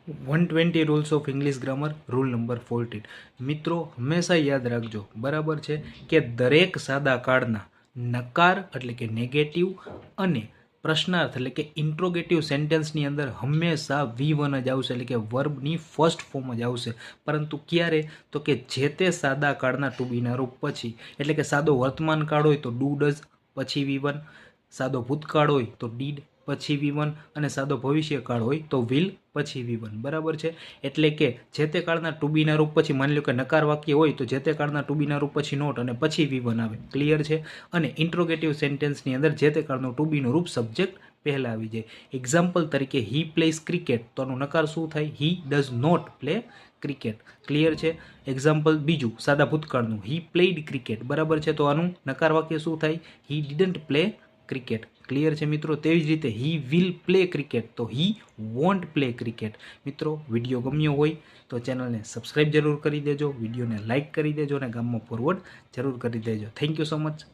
120 rules of English grammar rule number 14 મિત્રો હંમેશા યાદ રાખજો બરાબર છે કે દરેક સાદા કાળના નકાર એટલે કે નેગેટિવ અને પ્રશ્નાર્થ એટલે કે ઇન્ટ્રોગેટિવ સેન્ટેન્સની અંદર હંમેશા V1 જ આવશે એટલે કે વર્બની ફર્સ્ટ ફોર્મ જ આવશે પરંતુ ક્યારે તો કે જે તે સાદા કાળના ટુ બીના રૂપ પછી એટલે કે સાદો વર્તમાન કાળ હોય તો ડુ ડઝ પછી V1 સાદો ભૂતકાળ હોય તો ડીડ પછી V1 અને સાદો ભવિષ્યકાળ હોય તો વિલ પછી V1 બરાબર છે એટલે કે જે તે કાળના ટુ બીના રૂપ પછી માની લો કે નકાર વાક્ય હોય તો જે તે કાળના ટુ બીના રૂપ પછી નોટ અને પછી V1 આવે ક્લિયર છે અને ઇન્ટ્રોગેટિવ સેન્ટેન્સની અંદર જે તે કાળનું ટુ બીનું રૂપ સબ્જેક્ટ પહેલાં આવી જાય એક્ઝામ્પલ તરીકે હી પ્લેઝ ક્રિકેટ તો આનું નકાર શું થાય he does not play cricket clear છે એક્ઝામ્પલ બીજું સાદા ભૂતકાળનું હી પ્લેડ ક્રિકેટ બરાબર છે તો આનું નકાર વાક્ય શું થાય હી ડીડન્ટ પ્લે ક્રિકેટ ક્લિયર છે મિત્રો તેવી જ રીતે હી વિલ પ્લે ક્રિકેટ તો હી વોન્ટ પ્લે ક્રિકેટ મિત્રો વિડીયો ગમ્યો હોય તો ચેનલને સબસ્ક્રાઈબ જરૂર કરી દેજો વિડીયોને લાઇક કરી દેજો અને ગામમાં ફોરવર્ડ જરૂર કરી દેજો થેન્ક યુ સો મચ